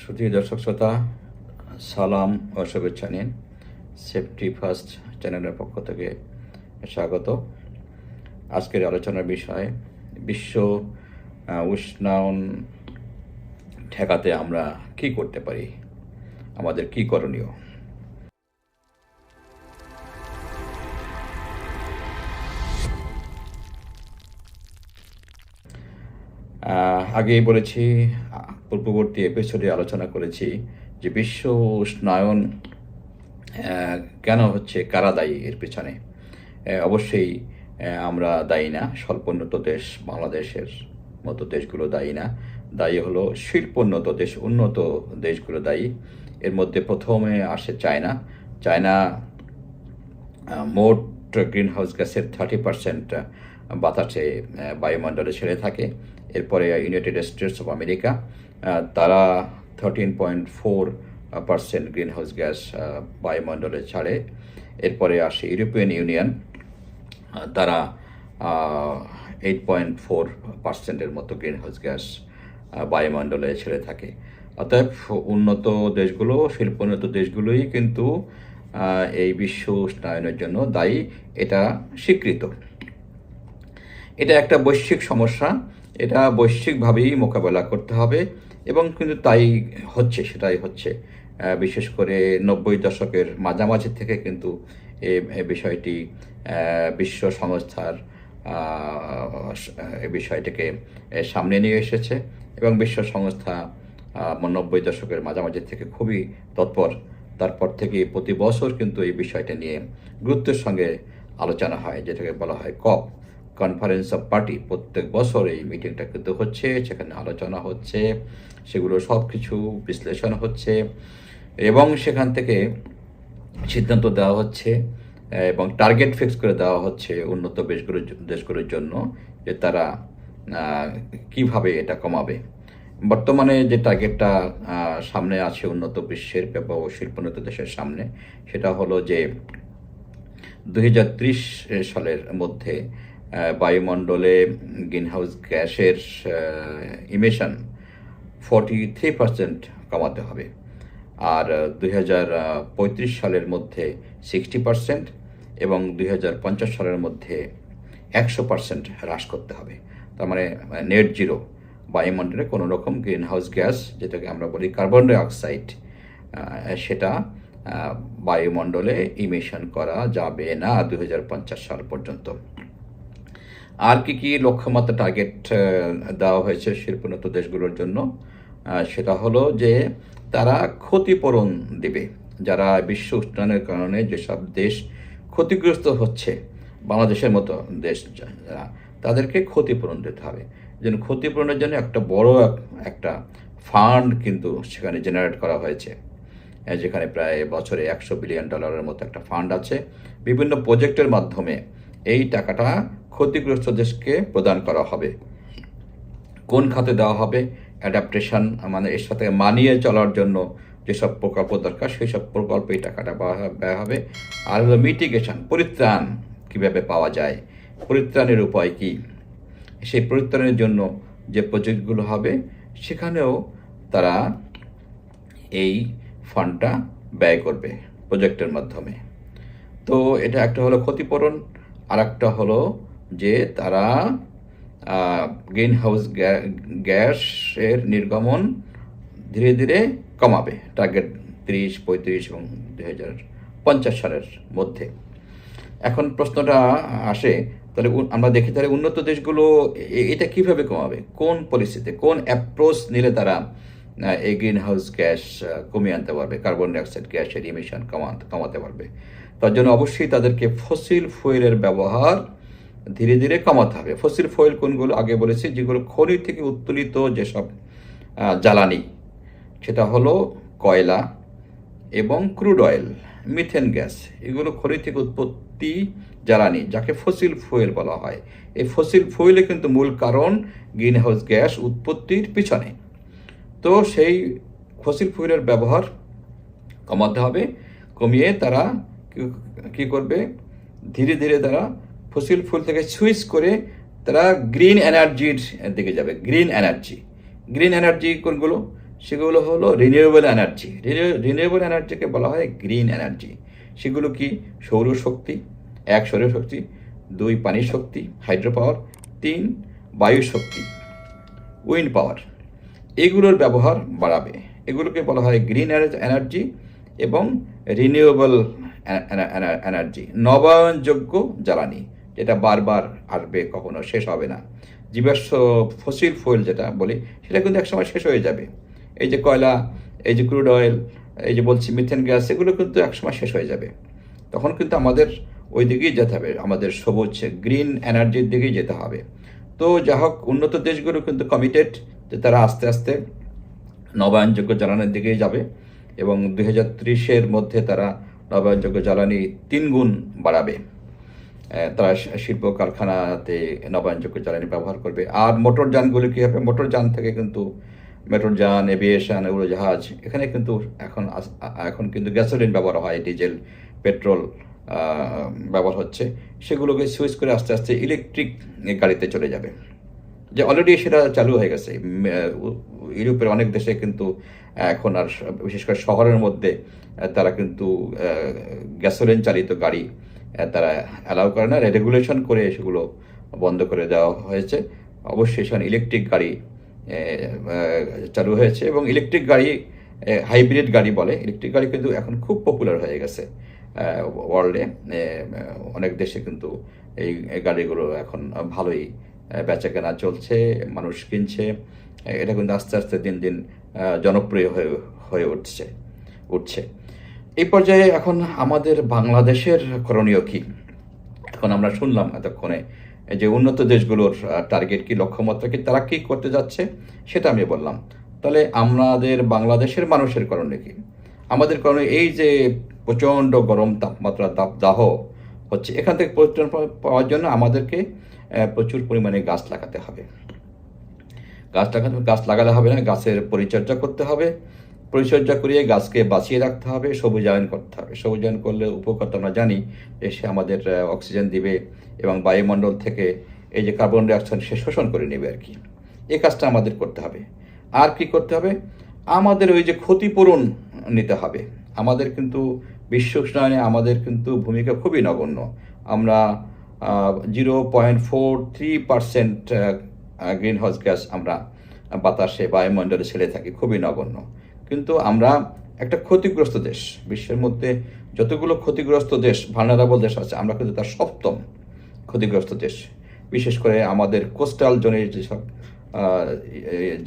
সুধী দর্শক শ্রোতা, সালাম ও শুভেচ্ছা নিন। সেফটি ফার্স্ট চ্যানেলের পক্ষ থেকে স্বাগত। আজকের আলোচনার বিষয় বিশ্ব উষ্ণায়ন ঠেকাতে আমরা কি করতে পারি, আমাদের কি করণীয়। আগেই বলেছি, পূর্ববর্তী এপিসোডে আলোচনা করেছি যে বিশ্ব উষ্ণায়ন কেন হচ্ছে, কারা দায়ী এর পেছনে। অবশ্যই আমরা দায়ী না, স্বল্পোন্নত দেশ বাংলাদেশের মতো দেশগুলো দায়ী না। দায়ী হলো শিল্পোন্নত দেশ, উন্নত দেশগুলো দায়ী। এর মধ্যে প্রথমে আসে চায়না। চায়না মোট গ্রিনহাউস গ্যাসের 30% বাতাসে বায়ুমণ্ডলে ছেড়ে থাকে। এরপরে ইউনাইটেড স্টেটস অফ আমেরিকা, তারা 13.4% গ্রিনহাউস গ্যাস বায়ুমণ্ডলে ছাড়ে। এরপরে আসে ইউরোপিয়ান ইউনিয়ন, তারা 8.4%-এর মতো গ্রিনহাউস গ্যাস বায়ুমণ্ডলে ছেড়ে থাকে। অতএব উন্নত দেশগুলো, শিল্পোন্নত দেশগুলোই কিন্তু এই বিশ্ব উষ্ণায়নের জন্য দায়ী, এটা স্বীকৃত। এটা একটা বৈশ্বিক সমস্যা, এটা বৈশ্বিকভাবেই মোকাবেলা করতে হবে এবং কিন্তু তাই হচ্ছে, সেটাই হচ্ছে। বিশেষ করে 90 দশকের মাঝামাঝি থেকে কিন্তু এই বিষয়টি বিশ্ব সংস্থার এই বিষয়টিকে সামনে নিয়ে এসেছে এবং বিশ্ব সংস্থা 90 দশকের মাঝামাঝি থেকে খুবই তৎপর। তারপর থেকে প্রতি বছর কিন্তু এই বিষয়টা নিয়ে গুরুত্বের সঙ্গে আলোচনা হয়, যেটাকে বলা হয় কপ, কনফারেন্স অফ পার্টি। প্রত্যেক বছর এই মিটিংটা কিন্তু হচ্ছে, সেখানে আলোচনা হচ্ছে, সেগুলো সব কিছু বিশ্লেষণ হচ্ছে এবং সেখান থেকে সিদ্ধান্ত দেওয়া হচ্ছে এবং টার্গেট ফিক্স করে দেওয়া হচ্ছে উন্নত দেশগুলোর জন্য, যে তারা কিভাবে এটা কমাবে। বর্তমানে যে টার্গেটটা সামনে আছে উন্নত বিশ্বের বা শিল্পোন্নত দেশের সামনে, সেটা হলো যে 2030 সালের মধ্যে বায়ুমণ্ডলে গ্রিনহাউস গ্যাসের ইমিশন 43% কমাতে হবে, আর 2035 সালের মধ্যে 60% এবং 2050 সালের মধ্যে 100% হ্রাস করতে হবে। তার মানে নেট জিরো, বায়ুমণ্ডলে কোনো রকম গ্রিনহাউস গ্যাস, যেটাকে আমরা বলি কার্বন ডাইঅক্সাইড, সেটা বায়ুমণ্ডলে ইমিশন করা যাবে না 2050 সাল পর্যন্ত। আর কি লক্ষ্যমাত্রা টার্গেট দেওয়া হয়েছে শিল্পোন্নত দেশগুলোর জন্য, সেটা হলো যে তারা ক্ষতিপূরণ দেবে। যারা বিশ্ব উষ্ণায়নের কারণে যেসব দেশ ক্ষতিগ্রস্ত হচ্ছে, বাংলাদেশের মতো দেশ যারা, তাদেরকে ক্ষতিপূরণ দিতে হবে। যেন ক্ষতিপূরণের জন্য একটা বড় একটা ফান্ড কিন্তু সেখানে জেনারেট করা হয়েছে, যেখানে প্রায় বছরে $100 বিলিয়ন মতো একটা ফান্ড আছে। বিভিন্ন প্রজেক্টের মাধ্যমে এই টাকাটা ক্ষতিগ্রস্ত দেশকে প্রদান করা হবে। কোন খাতে দেওয়া হবে? অ্যাডাপ্টেশন, মানে এর সাথে মানিয়ে চলার জন্য যেসব প্রকল্প দরকার, সেই সব প্রকল্পে এই টাকাটা ব্যয় হবে। আর হলো মিটিগেশন, পরিত্রাণ কীভাবে পাওয়া যায়, পরিত্রাণের উপায় কি, সেই পরিত্রাণের জন্য যে প্রজেক্টগুলো হবে সেখানেও তারা এই ফান্ডটা ব্যয় করবে প্রজেক্টের মাধ্যমে। তো এটা একটা হলো ক্ষতিপূরণ, আর একটা হলো যে তারা গ্রিনহাউস গ্যাসের নির্গমন ধীরে ধীরে কমাবে, টার্গেট 30, 35 এবং 2050 সালের মধ্যে। এখন প্রশ্নটা আসে, তাহলে আমরা দেখি তাহলে উন্নত দেশগুলো এটা কিভাবে কমাবে, কোন পলিসিতে, কোন অ্যাপ্রোচ নিলে তারা এই গ্রিনহাউস গ্যাস কমিয়ে আনতে পারবে, কার্বন ডাইঅক্সাইড গ্যাসের ইমিশন কমাতে পারবে। তার জন্য অবশ্যই তাদেরকে ফসিল ফুয়েলের ব্যবহার ধীরে ধীরে কমাতে হবে। ফসিল ফুয়েল কোনগুলো? আগে বলেছি, যেগুলো খনি থেকে উত্তোলিত যেসব জ্বালানি, সেটা হলো কয়লা এবং ক্রুড অয়েল, মিথেন গ্যাস, এগুলো খনি থেকে উৎপত্তি জ্বালানি, যাকে ফসিল ফুয়েল বলা হয়। এই ফসিল ফুয়েলে কিন্তু মূল কারণ গ্রিনহাউস গ্যাস উৎপত্তির পিছনে। তো সেই ফসিল ফুয়েলের ব্যবহার কমাতে হবে। কমিয়ে তারা কি করবে? ধীরে ধীরে তারা ফসিল ফুয়েল থেকে সুইচ করে তারা গ্রিন এনার্জির দিকে যাবে। গ্রিন এনার্জি কোনগুলো? সেগুলো হলো রিনিউয়েবল এনার্জি। রিনিউয়েবল এনার্জিকে বলা হয় গ্রিন এনার্জি। সেগুলো কি? সৌরশক্তি, 1 সৌরশক্তি, 2 পানির শক্তি হাইড্রো পাওয়ার, 3 বায়ু শক্তি উইন্ড পাওয়ার। এগুলোর ব্যবহার বাড়াবে। এগুলোকে বলা হয় গ্রিন এনার্জি এবং রিনিউয়েবল এনার্জি, নবায়নযোগ্য জ্বালানি, যেটা বারবার আসবে, কখনো শেষ হবে না। জীবাশ্ম ফসিল ফুয়েল যেটা বলি, সেটা কিন্তু একসময় শেষ হয়ে যাবে। এই যে কয়লা, এই যে ক্রুড অয়েল, এই যে বলছি মিথেন গ্যাস, এগুলো কিন্তু একসময় শেষ হয়ে যাবে। তখন কিন্তু আমাদের ওই দিকেই যেতে হবে, আমাদের সবুজ গ্রিন এনার্জির দিকেই যেতে হবে। তো যা হোক, উন্নত দেশগুলো কিন্তু কমিটেড যে তারা আস্তে আস্তে নবায়নযোগ্য জ্বালানির দিকেই যাবে এবং 2030-এর মধ্যে তারা নবায়নযোগ্য জ্বালানি 3 গুণ বাড়াবে। তারা শিল্প কারখানাতে নবায়নযোগ্য জ্বালানি ব্যবহার করবে। আর মোটর যানগুলো কী হবে? মোটর যান থেকে কিন্তু মোটর যান, এভিয়েশন, উড়োজাহাজ, এখানে কিন্তু এখন কিন্তু গ্যাসোলিন ব্যবহার হয়, ডিজেল, পেট্রোল ব্যবহার হচ্ছে। সেগুলোকে সুইচ করে আস্তে আস্তে ইলেকট্রিক গাড়িতে চলে যাবে, যে অলরেডি সেটা চালু হয়ে গেছে। ইউরোপের অনেক দেশে কিন্তু এখন আর, বিশেষ করে শহরের মধ্যে, তারা কিন্তু গ্যাসোলিন চালিত গাড়ি তারা অ্যালাউ করে না, রেগুলেশন করে সেগুলো বন্ধ করে দেওয়া হয়েছে। অবশ্যই সেখানে ইলেকট্রিক গাড়ি চালু হয়েছে এবং ইলেকট্রিক গাড়ি, হাইব্রিড গাড়ি বলে, ইলেকট্রিক গাড়ি কিন্তু এখন খুব পপুলার হয়ে গেছে ওয়ার্ল্ডে। অনেক দেশে কিন্তু এই গাড়িগুলো এখন ভালোই বেচা কেনা চলছে, মানুষ কিনছে। এটা কিন্তু আস্তে আস্তে দিন দিন জনপ্রিয় হয়ে উঠছে। এই পর্যায়ে এখন আমাদের বাংলাদেশের করণীয় কি? এখন আমরা শুনলাম এতক্ষণে যে উন্নত দেশগুলোর টার্গেট কি, লক্ষ্যমাত্রা কি, তারা কি করতে যাচ্ছে, সেটা আমি বললাম। তাহলে আমাদের বাংলাদেশের মানুষের করণীয় কি? আমাদের করণীয়, এই যে প্রচণ্ড গরম তাপমাত্রা, দাহ হচ্ছে, এখান থেকে পরিত্রাণ পাওয়ার জন্য আমাদেরকে প্রচুর পরিমাণে গাছ লাগাতে হবে। গাছ লাগালে হবে না, গাছের পরিচর্যা করতে হবে। পরিচর্যা করিয়ে গাছকে বাঁচিয়ে রাখতে হবে, সবুজায়ন করতে হবে। সবুজায়ন করলে উপকার তো আমরা জানি যে সে আমাদের অক্সিজেন দিবে এবং বায়ুমণ্ডল থেকে এই যে কার্বন ডাইঅক্সাইড সে শোষণ করে নেবে আর কি। এই কাজটা আমাদের করতে হবে। আর কি করতে হবে? আমাদের ওই যে ক্ষতিপূরণ নিতে হবে। আমাদের কিন্তু বিশ্ব উষ্ণায়নে আমাদের কিন্তু ভূমিকা খুবই নগণ্য। আমরা 0.43% গ্রিন হাউস গ্যাস আমরা বাতাসে, বায়ুমণ্ডলে ছেড়ে থাকি, খুবই নগণ্য। কিন্তু আমরা একটা ক্ষতিগ্রস্ত দেশ। বিশ্বের মধ্যে যতগুলো ক্ষতিগ্রস্ত দেশ, ভালনারেবল দেশ আছে, আমরা কিন্তু তার 7ম ক্ষতিগ্রস্ত দেশ। বিশেষ করে আমাদের কোস্টাল জোনের যেসব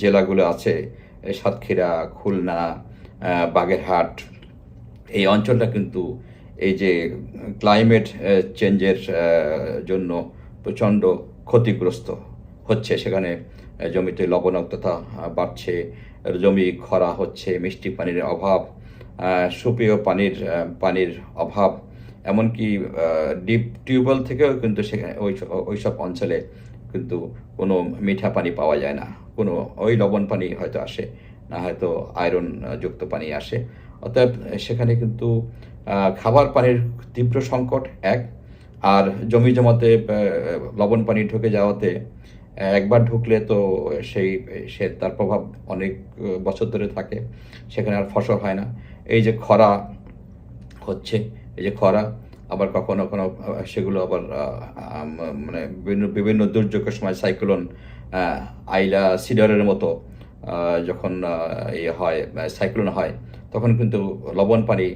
জেলাগুলো আছে, সাতক্ষীরা, খুলনা, বাগেরহাট, এই অঞ্চলটা কিন্তু এই যে ক্লাইমেট চেঞ্জের জন্য প্রচণ্ড ক্ষতিগ্রস্ত হচ্ছে। সেখানে জমিতে লবণাক্ততা বাড়ছে, জমি খরা হচ্ছে, মিষ্টি পানির অভাব, সুপেয় পানির অভাব, এমনকি ডিপ টিউবওয়েল থেকেও কিন্তু সেখানে ওই সব অঞ্চলে কিন্তু কোনো মিঠা পানি পাওয়া যায় না। কোনো ওই লবণ পানি হয়তো আসে, না হয়তো আয়রন যুক্ত পানি আসে। অতএব সেখানে কিন্তু খাবার পানির তীব্র সংকট এক, আর জমি জমাতে লবণ পানি ঢুকে যাওয়াতে একবার ঢুকলে তো সে তার প্রভাব অনেক বছর ধরে থাকে, সেখানে আর ফসল হয় না। এই যে খরা হচ্ছে, এই যে খরা, আবার কখনো কখনো সেগুলো আবার মানে বিভিন্ন দুর্যোগের সময় সাইক্লোন, আইলা, সিডারের মতো যখন হয়, সাইক্লোন হয়, তখন কিন্তু লবণ পানি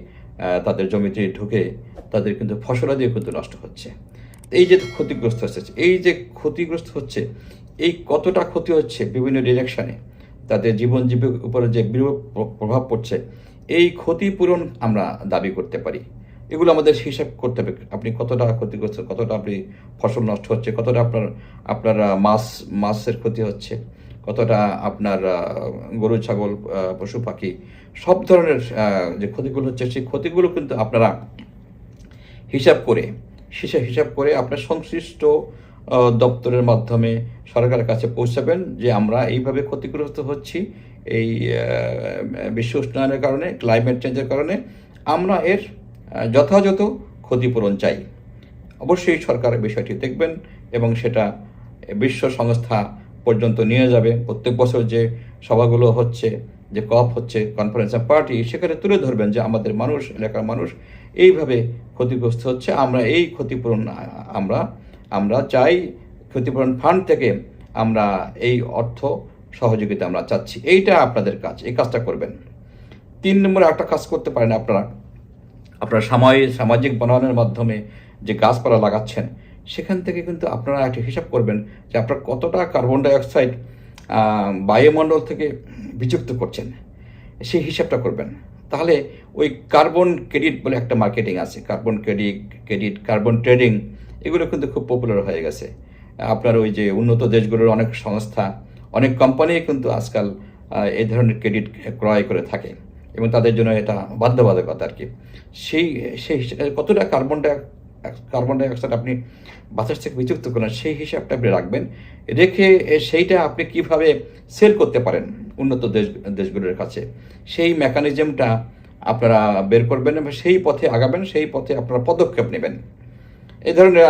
তাদের জমিতে ঢুকে তাদের কিন্তু ফসলাদিও কিন্তু নষ্ট হচ্ছে। এই যে ক্ষতিগ্রস্ত হচ্ছে, এই কতটা ক্ষতি হচ্ছে বিভিন্ন ডিরেকশনে, তাদের জীবন জীবিকার উপরে যে বিরূপ প্রভাব পড়ছে, এই ক্ষতিপূরণ আমরা দাবি করতে পারি। এগুলো আমাদের হিসাব করতে হবে। আপনি কতটা ক্ষতিগ্রস্ত, কতটা আপনি ফসল নষ্ট হচ্ছে, কতটা আপনার মাছের ক্ষতি হচ্ছে, কতটা আপনার গরু, ছাগল, পশু পাখি, সব ধরনের যে ক্ষতিগুলো হচ্ছে, সেই ক্ষতিগুলো কিন্তু আপনারা হিসাব করে আপনার সংশ্লিষ্ট দপ্তরের মাধ্যমে সরকারের কাছে পৌঁছাবেন যে আমরা এইভাবে ক্ষতিগ্রস্ত হচ্ছি এই বিশ্ব উষ্ণায়নের কারণে, ক্লাইমেট চেঞ্জের কারণে, আমরা এর যথাযথ ক্ষতিপূরণ চাই। অবশ্যই সরকার বিষয়টি দেখবেন এবং সেটা বিশ্ব সংস্থা পর্যন্ত নিয়ে যাবে। প্রত্যেক বছর যে সভাগুলো হচ্ছে, যে কপ হচ্ছে কনফারেন্স অফ পার্টি, সেখানে তুলে ধরবেন যে আমাদের মানুষ, এলাকার মানুষ এইভাবে ক্ষতিগ্রস্ত হচ্ছে, আমরা এই ক্ষতিপূরণ আমরা চাই, ক্ষতিপূরণ ফান্ড থেকে আমরা এই অর্থ সহযোগিতা আমরা চাচ্ছি। এইটা আপনাদের কাজ, এই কাজটা করবেন। 3 নম্বরে একটা কাজ করতে পারেন আপনারা সামাজিক বনায়নের মাধ্যমে যে গাছপালা লাগাচ্ছেন, সেখান থেকে কিন্তু আপনারা একটা হিসাব করবেন যে আপনারা কতটা কার্বন ডাইঅক্সাইড বায়ুমণ্ডল থেকে বিযুক্ত করছেন, সেই হিসাবটা করবেন। তাহলে ওই কার্বন ক্রেডিট বলে একটা মার্কেটিং আছে, কার্বন ক্রেডিট, কার্বন ট্রেডিং, এগুলো কিন্তু খুব পপুলার হয়ে গেছে। আপনার ওই যে উন্নত দেশগুলোর অনেক সংস্থা, অনেক কোম্পানি কিন্তু আজকাল এই ধরনের ক্রেডিট ক্রয় করে থাকে এবং তাদের জন্য এটা বাধ্যবাধকতা আর কি। সেই কতটা কার্বন ডাইঅক্সাইড আপনি বাতাস থেকে বিযুক্ত করেন, সেই হিসাবটা আপনি রাখবেন। রেখে সেইটা আপনি কিভাবে সেল করতে পারেন উন্নত দেশগুলোর কাছে, সেই মেকানিজমটা আপনারা বের করবেন এবং সেই পথে আগাবেন, সেই পথে আপনারা পদক্ষেপ নেবেন। এই ধরনের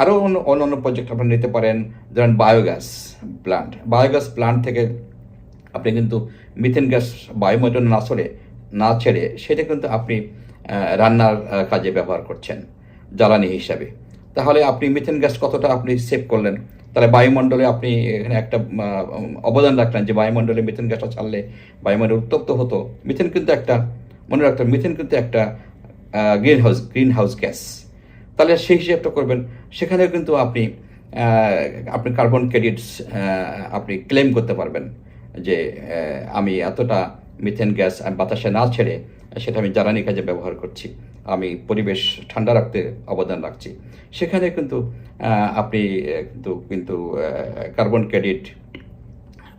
আরও অন্যান্য প্রজেক্ট আপনারা নিতে পারেন। ধরেন বায়োগ্যাস প্লান্ট থেকে আপনি কিন্তু মিথেন গ্যাস বায়ুমণ্ডলে না ছেড়ে সেটা কিন্তু আপনি রান্নার কাজে ব্যবহার করছেন জ্বালানি হিসাবে। তাহলে আপনি মিথেন গ্যাস কতটা আপনি সেভ করলেন, তাহলে বায়ুমণ্ডলে আপনি এখানে একটা অবদান রাখলেন যে বায়ুমণ্ডলে মিথেন গ্যাসটা ছাড়লে বায়ুমণ্ডল উত্তপ্ত হতো। মিথেন কিন্তু একটা গ্রিন হাউস গ্যাস। তাহলে সেই হিসাবটা করবেন, সেখানেও কিন্তু আপনি কার্বন ক্রেডিটস আপনি ক্লেম করতে পারবেন যে আমি এতটা মিথেন গ্যাস আমি বাতাসে না ছেড়ে সেটা আমি জ্বালানি কাজে ব্যবহার করছি, আমি পরিবেশ ঠান্ডা রাখতে অবদান রাখছি। সেখানে কিন্তু আপনি কিন্তু কার্বন ক্রেডিট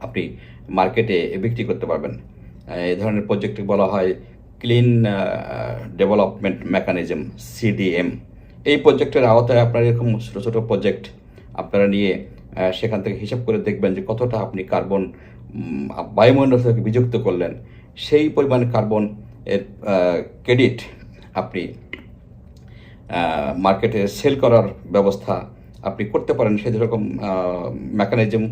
আপনি মার্কেটে বিক্রি করতে পারবেন। এই ধরনের প্রজেক্টকে বলা হয় ক্লিন ডেভেলপমেন্ট মেকানিজম, CDM। এই প্রজেক্টের আওতায় আপনার এরকম ছোটো ছোটো প্রজেক্ট আপনারা নিয়ে সেখান থেকে হিসাব করে দেখবেন যে কতটা আপনি কার্বন বায়ুমণ্ডল থেকে বিযুক্ত করলেন, সেই পরিমাণ কার্বন এর ক্রেডিট আপনি মার্কেটে সেল করার ব্যবস্থা আপনি করতে পারেন। সেই রকম মেকানিজম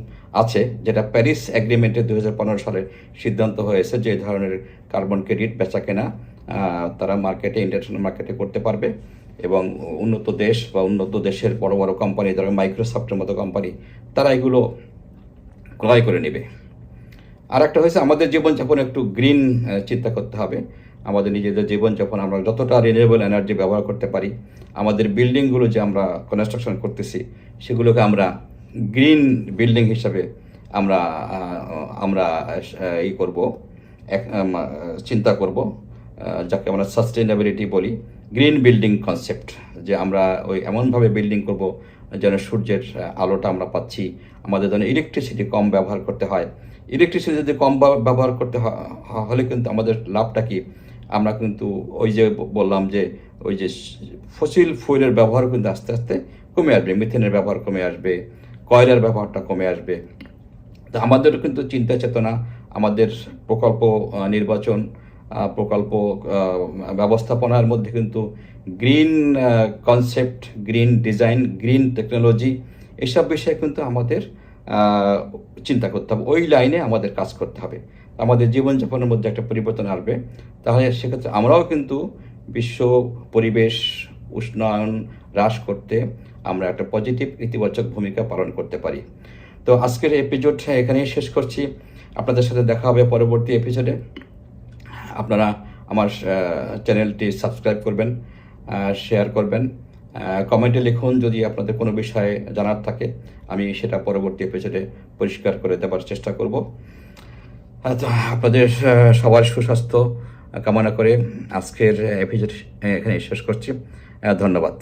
আছে, যেটা প্যারিস এগ্রিমেন্টে 2015 সালে সিদ্ধান্ত হয়েছে যে এই ধরনের কার্বন ক্রেডিট বেচা কেনা তারা ইন্টারন্যাশনাল মার্কেটে করতে পারবে এবং উন্নত দেশ বা উন্নত দেশের বড় বড় কোম্পানি, ধরো মাইক্রোসফটের মতো কোম্পানি, তারা এগুলো ক্রয় করে নেবে। আর একটা হয়েছে আমাদের জীবনযাপন একটু গ্রিন চিন্তা করতে হবে। আমাদের নিজেদের জীবনযাপন আমরা যতটা রিনিউয়েবল এনার্জি ব্যবহার করতে পারি, আমাদের বিল্ডিংগুলো যে আমরা কনস্ট্রাকশন করতেছি সেগুলোকে আমরা গ্রিন বিল্ডিং হিসাবে আমরা চিন্তা করব, যাকে আমরা সাস্টেইনেবিলিটি বলি, গ্রিন বিল্ডিং কনসেপ্ট। যে আমরা এমনভাবে বিল্ডিং করব যেন সূর্যের আলোটা আমরা পাচ্ছি, আমাদের যেন ইলেকট্রিসিটি কম ব্যবহার করতে হয়। ইলেকট্রিসিটি যদি কম ব্যবহার করতে হলে কিন্তু আমাদের লাভটা কি, আমরা কিন্তু ওই যে বললাম যে ওই যে ফসিল ফুয়েলের ব্যবহার কিন্তু আস্তে আস্তে কমে আসবে, মিথেনের ব্যবহার কমে আসবে, কয়লার ব্যবহারটা কমে আসবে। তো আমাদের কিন্তু চিন্তা চেতনা, আমাদের প্রকল্প নির্বাচন, প্রকল্প ব্যবস্থাপনার মধ্যে কিন্তু green concept, green design, green technology, এসব বিষয়ে কিন্তু আমাদের চিন্তা করতে হবে, ওই লাইনে আমাদের কাজ করতে হবে। আমাদের জীবনযাপনের মধ্যে একটা পরিবর্তন আসবে। তাহলে সেক্ষেত্রে আমরাও কিন্তু বিশ্ব পরিবেশ উষ্ণায়ন হ্রাস করতে আমরা একটা পজিটিভ ইতিবাচক ভূমিকা পালন করতে পারি। তো আজকের এপিসোড এখানেই শেষ করছি। আপনাদের সাথে দেখা হবে পরবর্তী এপিসোডে। আপনারা আমার চ্যানেলটি সাবস্ক্রাইব করবেন, শেয়ার করবেন, কমেন্টে লিখুন যদি আপনাদের কোনো বিষয়ে জানার থাকে, আমি সেটা পরবর্তী এপিসোডে পরিষ্কার করে দেওয়ার চেষ্টা করব। আপনাদের সবার সুস্বাস্থ্য কামনা করে আজকের এপিসোড এখানে শেষ করছি। ধন্যবাদ।